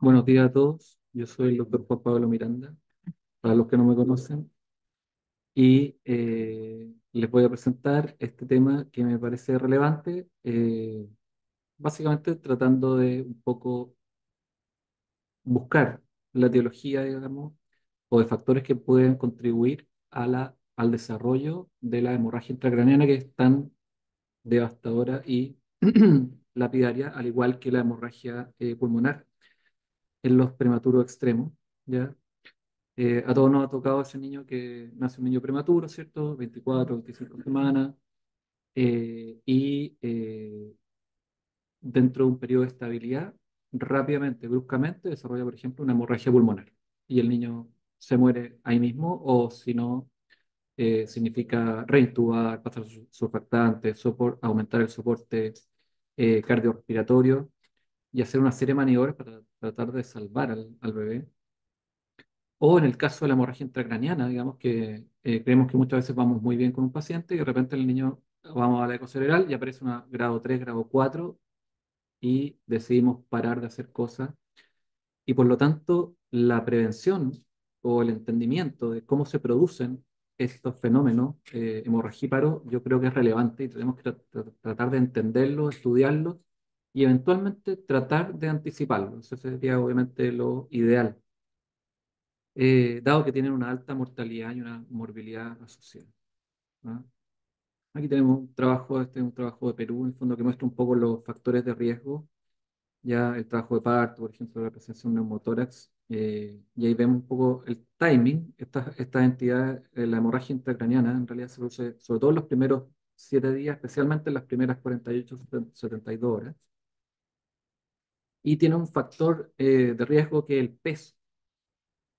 Buenos días a todos, yo soy el doctor Juan Pablo Miranda, para los que no me conocen, y les voy a presentar este tema que me parece relevante, básicamente tratando de un poco buscar la etiología, digamos, o de factores que pueden contribuir al desarrollo de la hemorragia intracraneana, que es tan devastadora y lapidaria, al igual que la hemorragia pulmonar en los prematuros extremos, ¿ya? A todos nos ha tocado ese niño que nace un niño prematuro, ¿cierto? 24, 25 semanas, y dentro de un periodo de estabilidad, rápidamente, bruscamente, desarrolla, por ejemplo, una hemorragia pulmonar. Y el niño se muere ahí mismo, o si no, significa reintubar, pasar surfactantes, aumentar el soporte cardiorrespiratorio y hacer una serie de maniobras para tratar de salvar al bebé. O en el caso de la hemorragia intracraniana, digamos que creemos que muchas veces vamos muy bien con un paciente y de repente el niño vamos a la eco cerebral y aparece una grado 3, grado 4 y decidimos parar de hacer cosas. Y por lo tanto, la prevención o el entendimiento de cómo se producen estos fenómenos hemorragíparos, yo creo que es relevante y tenemos que tratar de entenderlos, estudiarlos y eventualmente tratar de anticiparlos. Eso sería obviamente lo ideal, dado que tienen una alta mortalidad y una morbilidad asociada, ¿no? Aquí tenemos un trabajo, este es un trabajo de Perú, en el fondo, que muestra un poco los factores de riesgo, ya el trabajo de parto, por ejemplo, la presencia de un neumotórax, y ahí vemos un poco el timing. Estas entidades, la hemorragia intracraniana, en realidad se produce sobre todo en los primeros 7 días, especialmente en las primeras 48, 72 horas, y tiene un factor de riesgo que es el peso,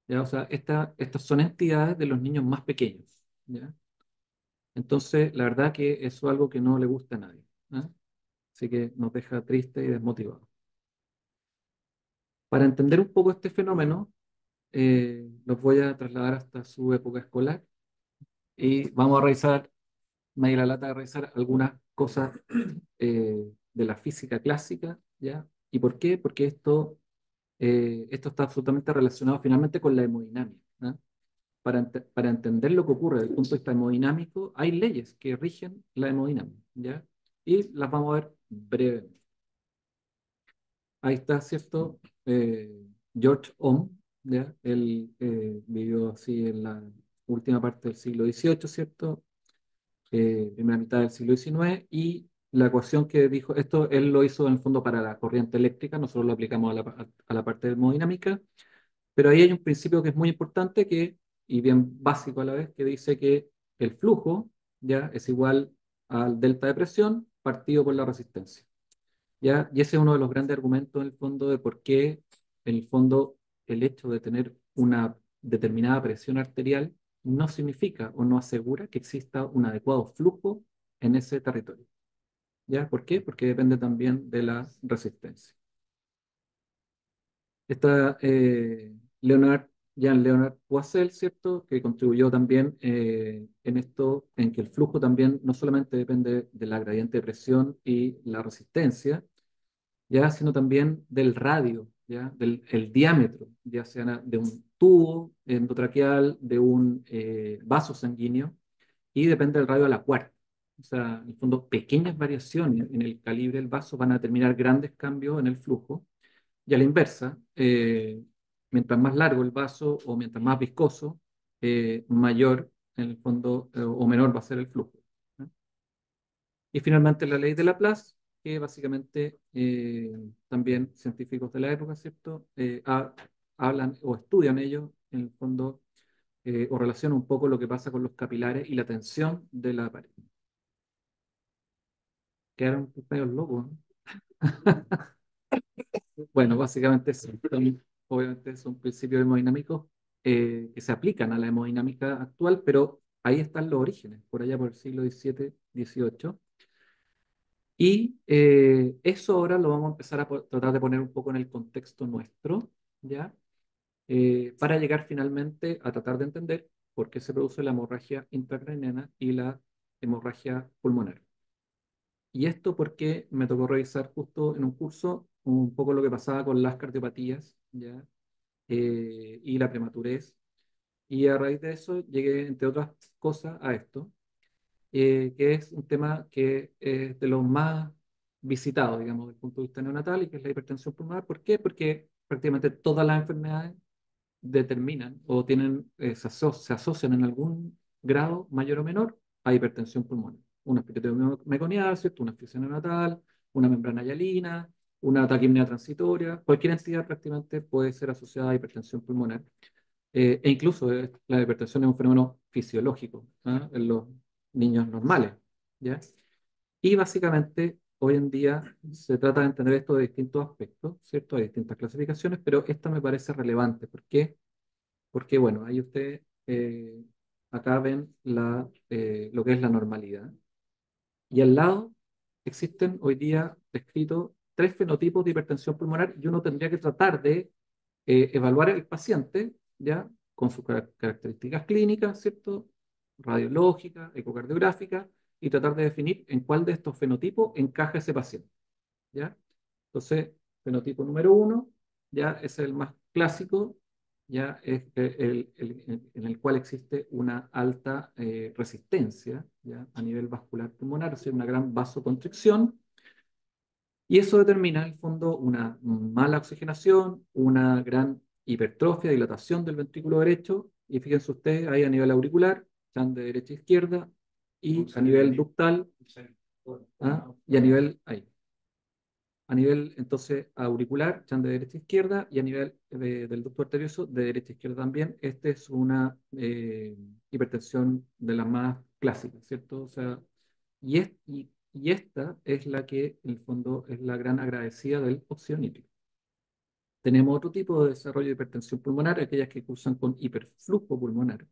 ¿ya? O sea, estas son entidades de los niños más pequeños, ¿ya? Entonces, la verdad que eso es algo que no le gusta a nadie, ¿ah? Así que nos deja triste y desmotivado. Para entender un poco este fenómeno, los voy a trasladar hasta su época escolar y vamos a revisar, me di la lata de revisar algunas cosas de la física clásica, ¿ya? ¿Y por qué? Porque esto está absolutamente relacionado finalmente con la hemodinámica, ¿ah? Para entender lo que ocurre desde el punto de vista hemodinámico, hay leyes que rigen la hemodinámica, ¿ya? Y las vamos a ver brevemente. Ahí está, ¿cierto? George Ohm, ¿ya? Él vivió así en la última parte del siglo XVIII, ¿cierto? Primera mitad del siglo XIX, y la ecuación que dijo, esto él lo hizo en el fondo para la corriente eléctrica, nosotros lo aplicamos a la parte de hemodinámica, pero ahí hay un principio que es muy importante y bien básico a la vez, que dice que el flujo, ¿ya? Es igual al delta de presión partido por la resistencia, ¿ya? Y ese es uno de los grandes argumentos en el fondo de por qué, en el fondo, el hecho de tener una determinada presión arterial no significa o no asegura que exista un adecuado flujo en ese territorio, ¿ya? ¿Por qué? Porque depende también de la resistencia. Está Jean Leonard Poiseuille, ¿cierto? Que contribuyó también en esto, en que el flujo también no solamente depende de la gradiente de presión y la resistencia, ya, sino también del radio, ya, del el diámetro, ya sea de un tubo endotraqueal, de un vaso sanguíneo, y depende del radio de la cuarta. O sea, en el fondo, pequeñas variaciones en el calibre del vaso van a determinar grandes cambios en el flujo, y a la inversa, mientras más largo el vaso o mientras más viscoso, mayor en el fondo o menor va a ser el flujo, ¿no? Y finalmente la ley de Laplace, que básicamente también científicos de la época, ¿cierto? Hablan o estudian ellos, en el fondo, o relacionan un poco lo que pasa con los capilares y la tensión de la pared. Quedaron medio locos, ¿no? Bueno, básicamente obviamente son principios hemodinámicos que se aplican a la hemodinámica actual, pero ahí están los orígenes, por allá por el siglo XVII, XVIII. Y eso ahora lo vamos a empezar a tratar de poner un poco en el contexto nuestro, ¿ya? Para llegar finalmente a tratar de entender por qué se produce la hemorragia intracraniana y la hemorragia pulmonar. Y esto porque me tocó revisar justo en un curso un poco lo que pasaba con las cardiopatías, ¿ya? Y la prematurez. Y a raíz de eso llegué, entre otras cosas, a esto, que es un tema que es de los más visitados, digamos, desde el punto de vista neonatal, y que es la hipertensión pulmonar. ¿Por qué? Porque prácticamente todas las enfermedades determinan o tienen, se asocian en algún grado mayor o menor a hipertensión pulmonar. Una espiritu meconial, ¿cierto? Una asfixia neonatal, una membrana hialina, una taquipnea transitoria. Cualquier entidad prácticamente puede ser asociada a hipertensión pulmonar. E incluso la hipertensión es un fenómeno fisiológico, ¿ah? En los niños normales, ¿ya? Y básicamente hoy en día se trata de entender esto de distintos aspectos, ¿cierto? Hay distintas clasificaciones, pero esta me parece relevante. ¿Por qué? Porque, bueno, ahí ustedes acá ven lo que es la normalidad. Y al lado existen hoy día descritos tres fenotipos de hipertensión pulmonar y uno tendría que tratar de evaluar el paciente, ¿ya? Con sus características clínicas, ¿cierto? Radiológicas, ecocardiográficas, y tratar de definir en cuál de estos fenotipos encaja ese paciente, ¿ya? Entonces, fenotipo número uno, ya es el más clásico, ya es en el cual existe una alta resistencia, ya a nivel vascular pulmonar, o sea, una gran vasoconstricción, y eso determina, en el fondo, una mala oxigenación, una gran hipertrofia, dilatación del ventrículo derecho, y fíjense ustedes ahí a nivel auricular, están de derecha a izquierda, y a nivel ductal, ¿ah? Y a nivel, ahí, a nivel entonces auricular, están de derecha a izquierda, y a nivel del ducto arterioso, de derecha a izquierda también. Esta es una hipertensión de las más clásicas, ¿cierto? O sea, y esta es la que en el fondo es la gran agradecida del óxido nítrico. Tenemos otro tipo de desarrollo de hipertensión pulmonar, aquellas que cursan con hiperflujo pulmonar.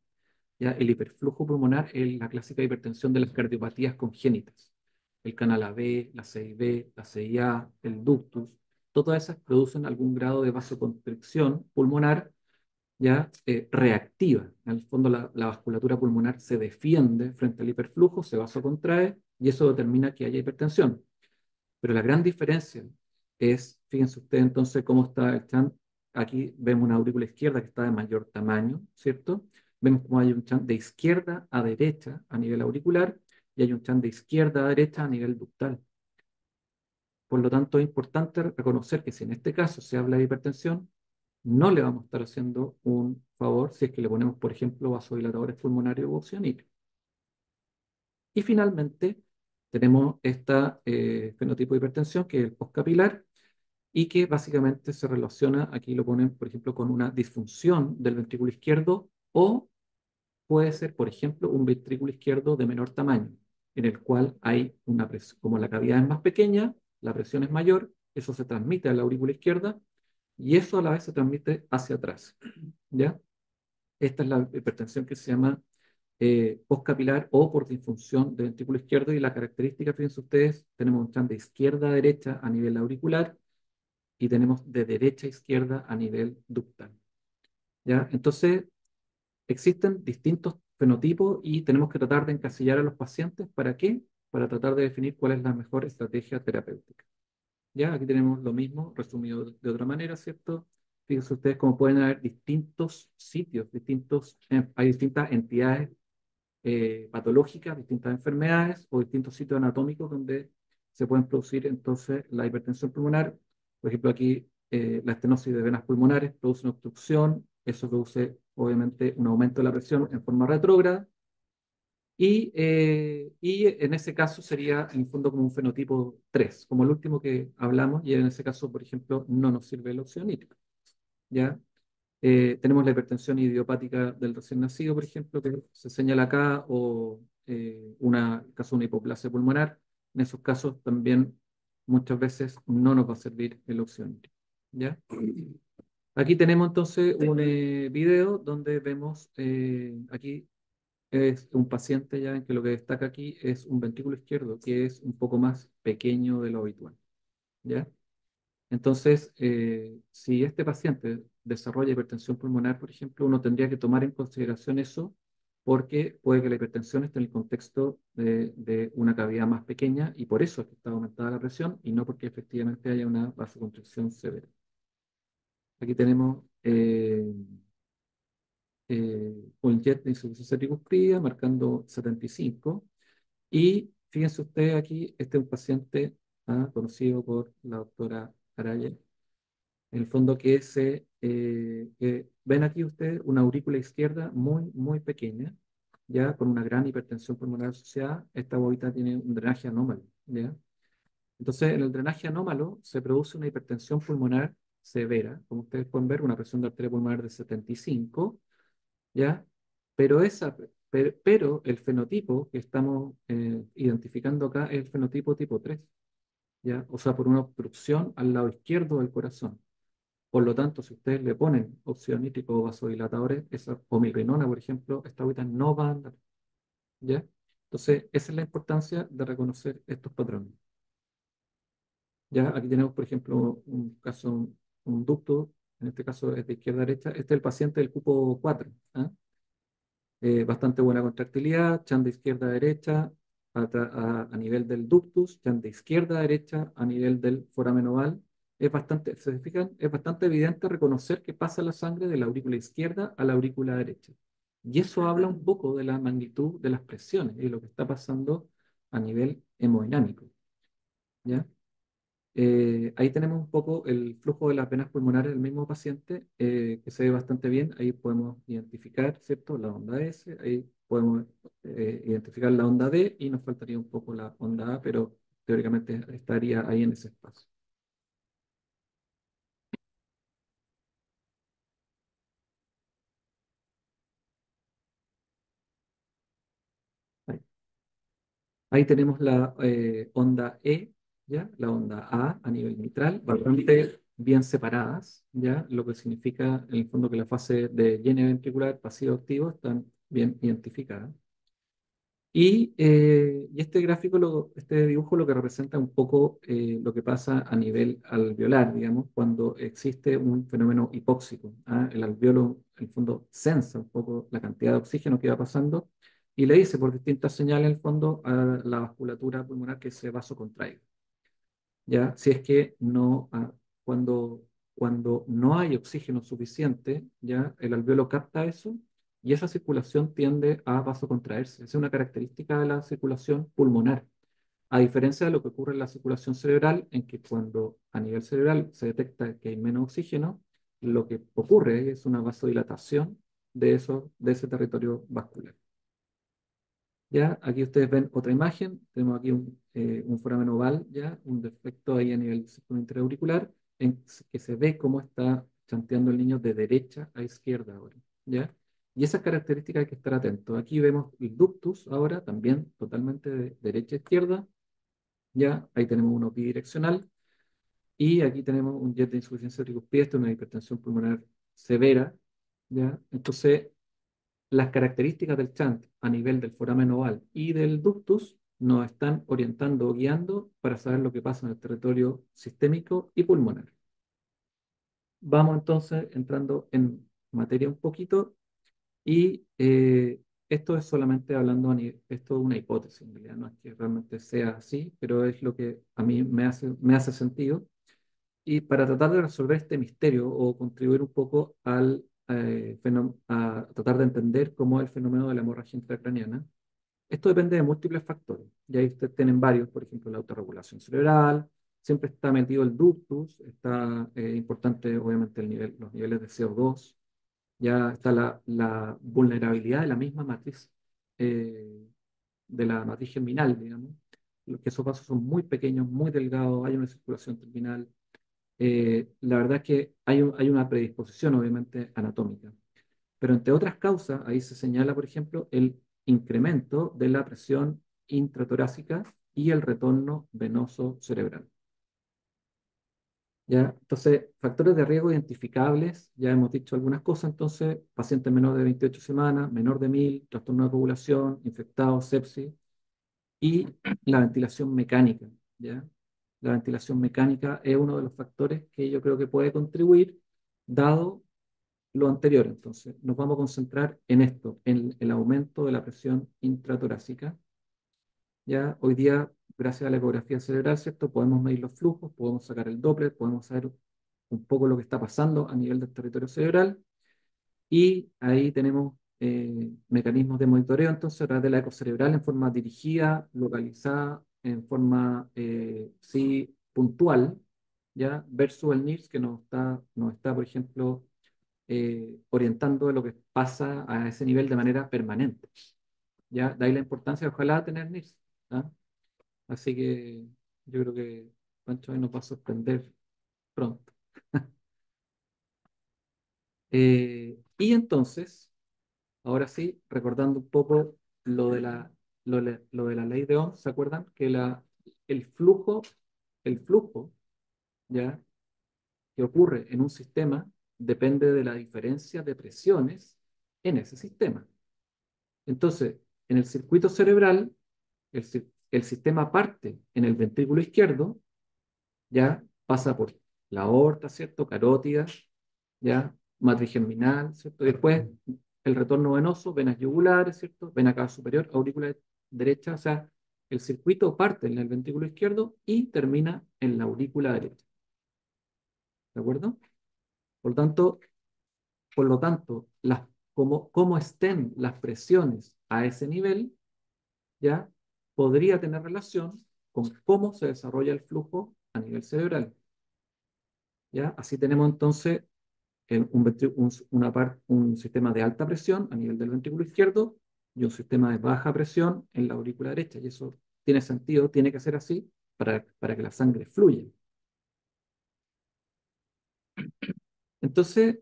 ¿Ya? El hiperflujo pulmonar es la clásica hipertensión de las cardiopatías congénitas. El canal AB, la CIB, la CIA, el ductus, todas esas producen algún grado de vasoconstricción pulmonar, ya reactiva. En el fondo la vasculatura pulmonar se defiende frente al hiperflujo, se vasocontrae y eso determina que haya hipertensión. Pero la gran diferencia es, fíjense ustedes entonces cómo están, aquí vemos una aurícula izquierda que está de mayor tamaño, ¿cierto? Vemos cómo hay un chant de izquierda a derecha a nivel auricular y hay un chant de izquierda a derecha a nivel ductal. Por lo tanto, es importante reconocer que si en este caso se habla de hipertensión, no le vamos a estar haciendo un favor si es que le ponemos, por ejemplo, vasodilatadores pulmonarios u oxímetro. Y finalmente, tenemos este fenotipo de hipertensión, que es el postcapilar, y que básicamente se relaciona, aquí lo ponen, por ejemplo, con una disfunción del ventrículo izquierdo, o puede ser, por ejemplo, un ventrículo izquierdo de menor tamaño, en el cual hay una presión, como la cavidad es más pequeña, la presión es mayor, eso se transmite a la aurícula izquierda y eso a la vez se transmite hacia atrás, ¿ya? Esta es la hipertensión que se llama postcapilar o por disfunción del ventrículo izquierdo, y la característica, fíjense ustedes, tenemos un tran de izquierda a derecha a nivel auricular y tenemos de derecha a izquierda a nivel ductal, ¿ya? Entonces, existen distintos fenotipos y tenemos que tratar de encasillar a los pacientes. ¿Para qué? Para tratar de definir cuál es la mejor estrategia terapéutica. Ya, aquí tenemos lo mismo, resumido de otra manera, ¿cierto? Fíjense ustedes cómo pueden haber distintos sitios, hay distintas entidades patológicas, distintas enfermedades o distintos sitios anatómicos donde se pueden producir entonces la hipertensión pulmonar. Por ejemplo, aquí la estenosis de venas pulmonares produce una obstrucción, eso produce obviamente un aumento de la presión en forma retrógrada, y en ese caso sería en el fondo como un fenotipo 3 como el último que hablamos, y en ese caso, por ejemplo, no nos sirve el óxido nítrico, ¿ya? Tenemos la hipertensión idiopática del recién nacido, por ejemplo, que se señala acá, o caso de una hipoplasia pulmonar. En esos casos también muchas veces no nos va a servir el óxido nítrico, ¿ya? Aquí tenemos entonces un video donde vemos, aquí es un paciente ya en que lo que destaca aquí es un ventrículo izquierdo que es un poco más pequeño de lo habitual, ¿ya? Entonces, si este paciente desarrolla hipertensión pulmonar, por ejemplo, uno tendría que tomar en consideración eso porque puede que la hipertensión esté en el contexto de una cavidad más pequeña y por eso es que está aumentada la presión y no porque efectivamente haya una vasoconstricción severa. Aquí tenemos un jet de insuficiencia tricúspide marcando 75 y fíjense ustedes aquí, este es un paciente conocido por la doctora Araya, en el fondo que ven aquí ustedes una aurícula izquierda muy, muy pequeña, ya con una gran hipertensión pulmonar asociada. Esta bobita tiene un drenaje anómalo, ¿ya? Entonces, en el drenaje anómalo se produce una hipertensión pulmonar severa, como ustedes pueden ver, una presión de arteria pulmonar de 75, ¿ya? Pero, pero el fenotipo que estamos identificando acá es el fenotipo tipo 3, ¿ya? O sea, por una obstrucción al lado izquierdo del corazón. Por lo tanto, si ustedes le ponen óxido nítrico o vasodilatadores, esa pomildrina, por ejemplo, esta agüita no va a andar, ¿ya? Entonces, esa es la importancia de reconocer estos patrones. Ya aquí tenemos, por ejemplo, un caso, un ducto, en este caso es de izquierda a derecha. Este es el paciente del cupo 4, ¿ah? Bastante buena contractilidad, chan de izquierda a derecha a nivel del ductus, chan de izquierda a derecha a nivel del foramen oval. Es bastante, ¿se fijan? Es bastante evidente reconocer que pasa la sangre de la aurícula izquierda a la aurícula derecha. Y eso habla un poco de la magnitud de las presiones y lo que está pasando a nivel hemodinámico, ¿ya? Ahí tenemos un poco el flujo de las venas pulmonares del mismo paciente, que se ve bastante bien. Ahí podemos identificar, ¿cierto? La onda S, ahí podemos identificar la onda D y nos faltaría un poco la onda A, pero teóricamente estaría ahí en ese espacio. Ahí, ahí tenemos la onda E, ¿ya? La onda A nivel mitral, bastante bien separadas, ¿ya? Lo que significa en el fondo que la fase de llene ventricular pasivo-activo están bien identificadas. Y este gráfico, este dibujo lo que representa un poco lo que pasa a nivel alveolar, digamos, cuando existe un fenómeno hipóxico. El alveolo, en el fondo, sensa un poco la cantidad de oxígeno que va pasando y le dice por distintas señales, en el fondo, a la vasculatura pulmonar que se vasocontraiga. ¿Ya? Si es que no, cuando no hay oxígeno suficiente, ¿ya? El alveolo capta eso y esa circulación tiende a vasocontraerse. Esa es una característica de la circulación pulmonar, a diferencia de lo que ocurre en la circulación cerebral, en que cuando a nivel cerebral se detecta que hay menos oxígeno, lo que ocurre es una vasodilatación de ese territorio vascular. Ya, aquí ustedes ven otra imagen, tenemos aquí un foramen oval, ya, un defecto ahí a nivel del círculo interauricular, que se ve cómo está chanteando el niño de derecha a izquierda ahora, ya. Y esas características hay que estar atentos. Aquí vemos el ductus ahora, también totalmente de derecha a izquierda, ya, ahí tenemos uno bidireccional, y aquí tenemos un jet de insuficiencia tricúspide, esto es una hipertensión pulmonar severa, ya. Entonces, las características del chant a nivel del foramen oval y del ductus nos están orientando o guiando para saber lo que pasa en el territorio sistémico y pulmonar. Vamos entonces entrando en materia un poquito y esto es solamente hablando esto es una hipótesis, en realidad no es que realmente sea así, pero es lo que a mí me hace sentido. Y para tratar de resolver este misterio o contribuir un poco a tratar de entender cómo es el fenómeno de la hemorragia intracraniana, esto depende de múltiples factores. Y ahí ustedes tienen varios, por ejemplo, la autorregulación cerebral, siempre está metido el ductus, está importante obviamente los niveles de CO2, ya está la vulnerabilidad de la misma matriz, eh, de la matriz germinal, digamos, que esos vasos son muy pequeños, muy delgados, hay una circulación terminal. La verdad es que hay una predisposición, obviamente, anatómica. Pero entre otras causas, ahí se señala, por ejemplo, el incremento de la presión intratorácica y el retorno venoso cerebral. ¿Ya? Entonces, factores de riesgo identificables, ya hemos dicho algunas cosas, entonces, paciente menor de 28 semanas, menor de 1000, trastorno de coagulación, infectado, sepsis, y la ventilación mecánica, ¿ya? La ventilación mecánica es uno de los factores que yo creo que puede contribuir, dado lo anterior. Entonces, nos vamos a concentrar en esto, en el aumento de la presión intratorácica. Ya hoy día, gracias a la ecografía cerebral, ¿cierto? Podemos medir los flujos, podemos sacar el Doppler, podemos saber un poco lo que está pasando a nivel del territorio cerebral y ahí tenemos mecanismos de monitoreo, entonces, a través de la eco cerebral en forma dirigida, localizada, en forma, sí, puntual, ¿ya? Versus el NIRS que nos está, por ejemplo, orientando de lo que pasa a ese nivel de manera permanente, ¿ya? De ahí la importancia, ojalá, tener NIRS, ¿ah? Así que yo creo que Pancho ahí nos va a sorprender pronto. Y entonces, ahora sí, recordando un poco lo de la ley de Ohm, ¿se acuerdan? Que el flujo, el flujo, ¿ya? Que ocurre en un sistema depende de la diferencia de presiones en ese sistema. Entonces, en el circuito cerebral, el sistema parte en el ventrículo izquierdo, ya pasa por la aorta, ¿cierto? Carótida, ya matriz germinal, ¿cierto? Y después el retorno venoso, venas yugulares, ¿cierto? Vena cava superior, aurícula derecha, o sea, el circuito parte en el ventrículo izquierdo y termina en la aurícula derecha, ¿de acuerdo? Por lo tanto, como estén las presiones a ese nivel, ya podría tener relación con cómo se desarrolla el flujo a nivel cerebral. ¿Ya? Así tenemos entonces un sistema de alta presión a nivel del ventrículo izquierdo y un sistema de baja presión en la aurícula derecha. Y eso tiene sentido, tiene que ser así para que la sangre fluya. Entonces,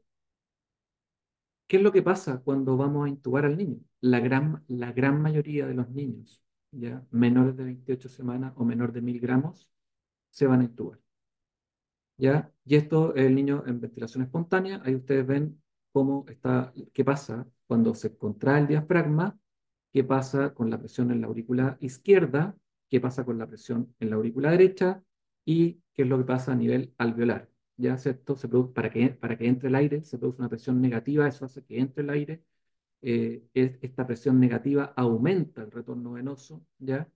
¿qué es lo que pasa cuando vamos a intubar al niño? La gran mayoría de los niños, ya menores de 28 semanas o menor de 1.000 gramos, se van a intubar. ¿Ya? Y esto es el niño en ventilación espontánea. Ahí ustedes ven qué pasa cuando se contrae el diafragma, qué pasa con la presión en la aurícula izquierda, qué pasa con la presión en la aurícula derecha y qué es lo que pasa a nivel alveolar. ¿Ya? ¿Cierto? Para que entre el aire, se produce una presión negativa, eso hace que entre el aire. Esta presión negativa aumenta el retorno venoso, ¿ya?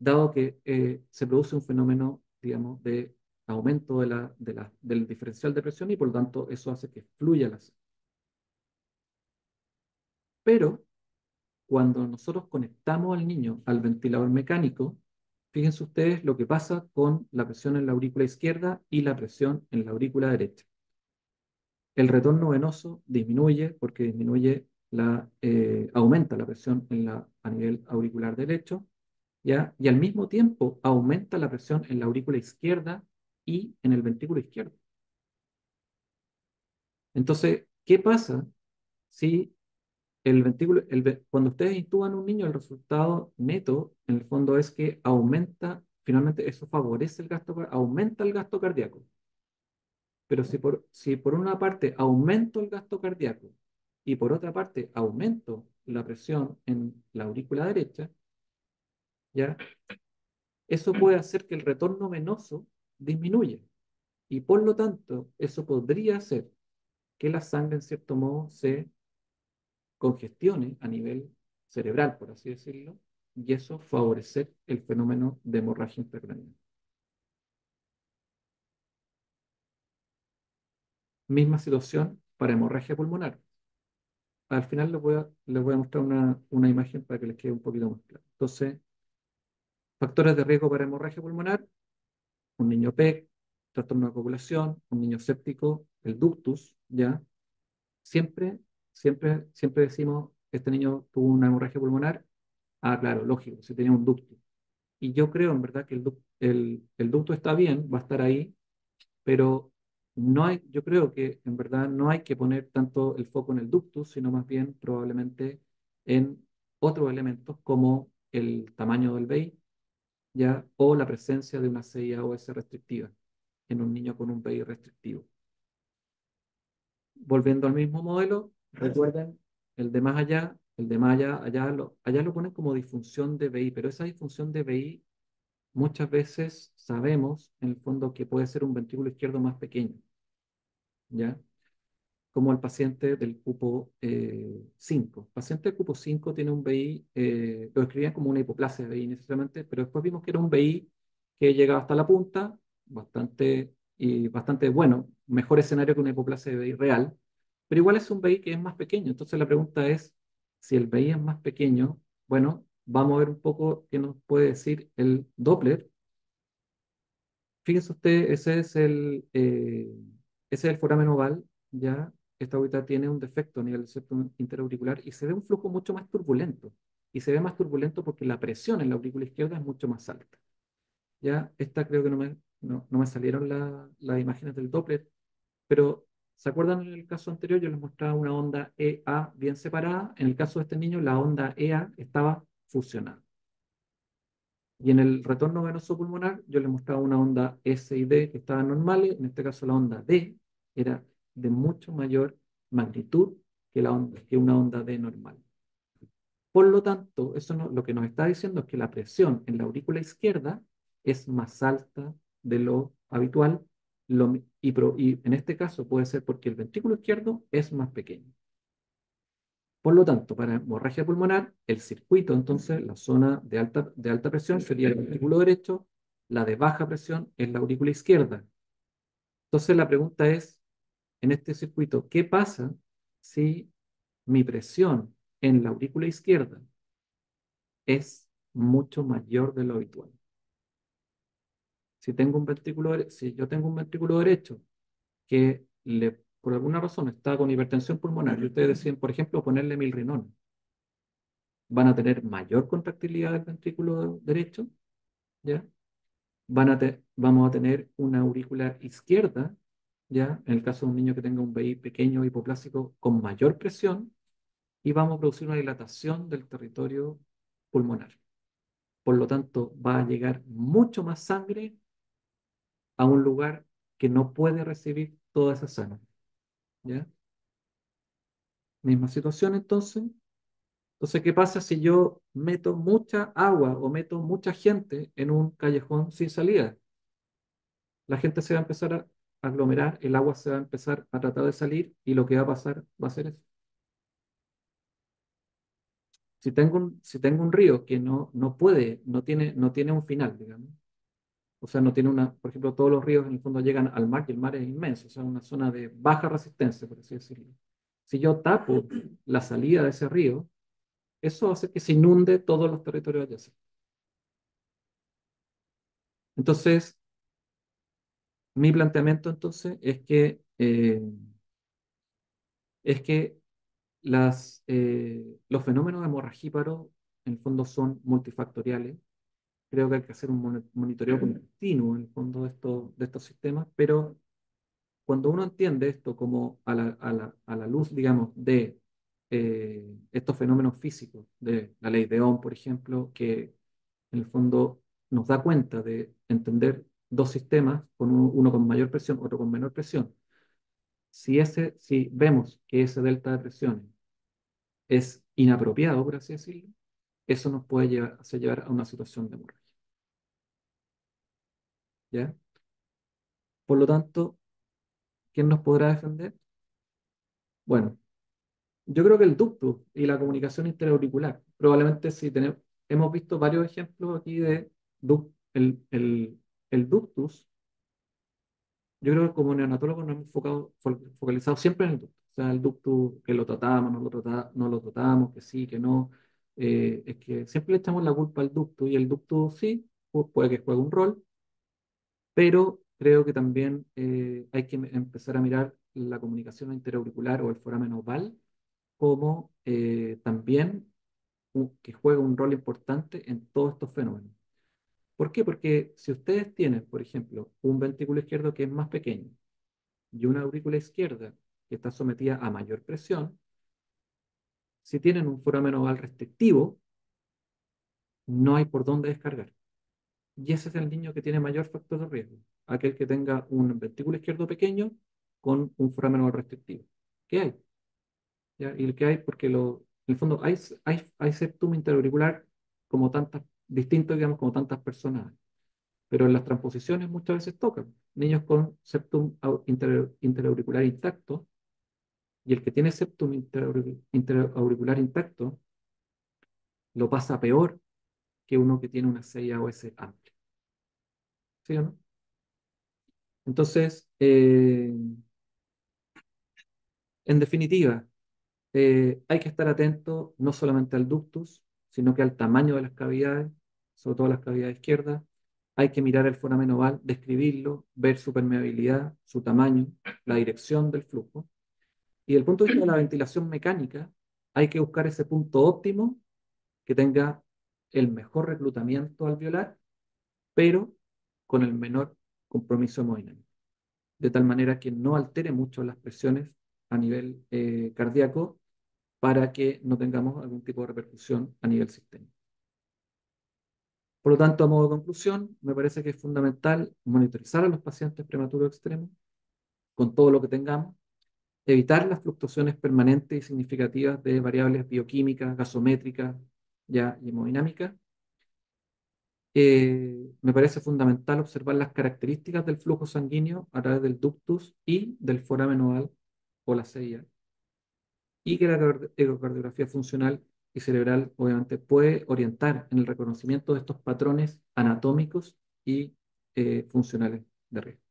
Dado que se produce un fenómeno, digamos, de aumento del diferencial de presión y por lo tanto eso hace que fluya la sangre. Pero cuando nosotros conectamos al niño al ventilador mecánico, fíjense ustedes lo que pasa con la presión en la aurícula izquierda y la presión en la aurícula derecha. El retorno venoso disminuye porque aumenta la presión a nivel auricular derecho, ¿ya? Y al mismo tiempo aumenta la presión en la aurícula izquierda y en el ventrículo izquierdo. Entonces, ¿qué pasa si cuando ustedes intuban a un niño, el resultado neto, en el fondo, es que finalmente eso favorece aumenta el gasto cardíaco. Pero si por una parte aumento el gasto cardíaco y por otra parte aumento la presión en la aurícula derecha, ¿ya? Eso puede hacer que el retorno venoso disminuya. Y por lo tanto, eso podría hacer que la sangre, en cierto modo, se congestione a nivel cerebral, por así decirlo, y eso favorecer el fenómeno de hemorragia intracraneal. Misma situación para hemorragia pulmonar. Al final les voy a mostrar una imagen para que les quede un poquito más claro. Entonces, factores de riesgo para hemorragia pulmonar: un niño PEC, trastorno de coagulación, un niño séptico, el ductus, ¿ya? Siempre, siempre, siempre decimos, este niño tuvo una hemorragia pulmonar. Ah, claro, lógico, si tenía un ductus. Y yo creo en verdad que el ducto está bien, va a estar ahí, pero yo creo que en verdad no hay que poner tanto el foco en el ductus, sino más bien probablemente en otros elementos como el tamaño del BEI, ¿ya? O la presencia de una CIA-OS restrictiva en un niño con un BEI restrictivo. Volviendo al mismo modelo, recuerden el de más allá lo ponen como disfunción de BI, pero esa disfunción de BI muchas veces sabemos en el fondo que puede ser un ventrículo izquierdo más pequeño, ¿ya? como el paciente del cupo 5. El paciente del cupo 5 tiene un BI, lo describían como una hipoplasia de BI necesariamente, pero después vimos que era un BI que llegaba hasta la punta, bastante bueno, mejor escenario que una hipoplasia de BI real, pero igual es un BI que es más pequeño. Entonces la pregunta es, si el BI es más pequeño, bueno, vamos a ver un poco qué nos puede decir el Doppler. Fíjese usted, ese es el foramen oval, ya. Esta órbita tiene un defecto a nivel del septum interauricular y se ve un flujo mucho más turbulento. Y se ve más turbulento porque la presión en la aurícula izquierda es mucho más alta. Ya, esta creo que no me salieron las imágenes del Doppler, pero ¿se acuerdan en el caso anterior? Yo les mostraba una onda EA bien separada. En el caso de este niño, la onda EA estaba fusionada. Y en el retorno venoso pulmonar, yo le mostraba una onda S y D que estaban normales. En este caso, la onda D era de mucho mayor magnitud que una onda D normal. Por lo tanto, lo que nos está diciendo es que la presión en la aurícula izquierda es más alta de lo habitual. Y en este caso puede ser porque el ventrículo izquierdo es más pequeño. Por lo tanto, para hemorragia pulmonar, el circuito, entonces, la zona de alta presión sería el ventrículo derecho, la de baja presión es la aurícula izquierda. Entonces, la pregunta es, en este circuito, ¿qué pasa si mi presión en la aurícula izquierda es mucho mayor de lo habitual? Si yo tengo un ventrículo derecho por alguna razón está con hipertensión pulmonar y ustedes deciden, por ejemplo, ponerle milrinón, van a tener mayor contractilidad del ventrículo derecho, ¿ya? Vamos a tener una aurícula izquierda, ¿ya? En el caso de un niño que tenga un VI pequeño hipoplásico con mayor presión, y vamos a producir una dilatación del territorio pulmonar. Por lo tanto, va a llegar mucho más sangre a un lugar que no puede recibir toda esa sangre, ¿ya? Misma situación entonces. Entonces, ¿qué pasa si yo meto mucha agua o meto mucha gente en un callejón sin salida? La gente se va a empezar a aglomerar, el agua se va a empezar a tratar de salir y lo que va a pasar va a ser eso. Si tengo un río que no puede, no tiene un final, digamos, o sea, no tiene por ejemplo, todos los ríos en el fondo llegan al mar y el mar es inmenso, o sea, una zona de baja resistencia, por así decirlo. Si yo tapo la salida de ese río, eso hace que se inunde todos los territorios adyacentes. Entonces, mi planteamiento entonces es que los fenómenos hemorragíparos en el fondo son multifactoriales. Creo que hay que hacer un monitoreo continuo en el fondo de estos sistemas, pero cuando uno entiende esto como a la luz, digamos, de estos fenómenos físicos, de la ley de Ohm, por ejemplo, que en el fondo nos da cuenta de entender dos sistemas, uno con mayor presión, otro con menor presión. Si vemos que ese delta de presiones es inapropiado, por así decirlo, eso nos puede hacer llevar a una situación de hemorragia, ¿ya? Por lo tanto, ¿quién nos podrá defender? Bueno, yo creo que el ductus y la comunicación interauricular. Probablemente si hemos visto varios ejemplos aquí de el ductus. Yo creo que como neonatólogos nos hemos focalizado siempre en el ductus. O sea, el ductus que lo tratamos, no lo tratamos, que sí, que no. Es que siempre le echamos la culpa al ductus y el ductus sí, puede que juegue un rol, pero creo que también hay que empezar a mirar la comunicación interauricular o el foramen oval como también que juega un rol importante en todos estos fenómenos. ¿Por qué? Porque si ustedes tienen, por ejemplo, un ventrículo izquierdo que es más pequeño y una aurícula izquierda que está sometida a mayor presión, si tienen un foramen oval restrictivo, no hay por dónde descargar. Y ese es el niño que tiene mayor factor de riesgo, aquel que tenga un ventrículo izquierdo pequeño con un foramen oval restrictivo. ¿Qué hay? ¿Ya? Y el que hay, porque en el fondo hay septum interauricular como tantas, distinto, digamos, como tantas personas, pero en las transposiciones muchas veces tocan niños con septum interauricular intacto Y el que tiene septum interauricular intacto lo pasa peor que uno que tiene una CIAOS amplia. ¿Sí o no? Entonces, en definitiva, hay que estar atento no solamente al ductus, sino que al tamaño de las cavidades, sobre todo las cavidades izquierdas. Hay que mirar el foramen oval, describirlo, ver su permeabilidad, su tamaño, la dirección del flujo. Y desde el punto de vista de la ventilación mecánica, hay que buscar ese punto óptimo que tenga el mejor reclutamiento alveolar, pero con el menor compromiso hemodinámico, de tal manera que no altere mucho las presiones a nivel cardíaco para que no tengamos algún tipo de repercusión a nivel sistémico. Por lo tanto, a modo de conclusión, me parece que es fundamental monitorizar a los pacientes prematuros extremos con todo lo que tengamos, evitar las fluctuaciones permanentes y significativas de variables bioquímicas, gasométricas ya, y hemodinámicas. Me parece fundamental observar las características del flujo sanguíneo a través del ductus y del foramen oval o la CIA, y que la ecocardiografía funcional y cerebral obviamente puede orientar en el reconocimiento de estos patrones anatómicos y funcionales de riesgo.